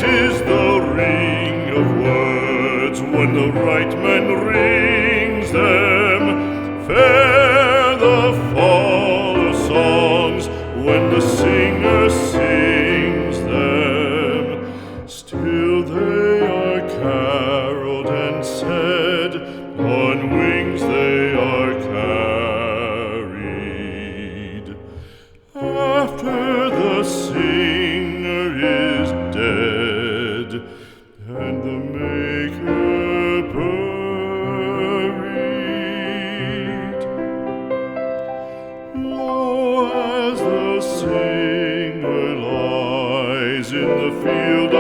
is the ring of words when the right man rings them. Fair the fall of songs when the singer sings them. Still they are caroled and said, on wings they are carried. After the singer is dead and the maker buried, lo, as the singer lies in the field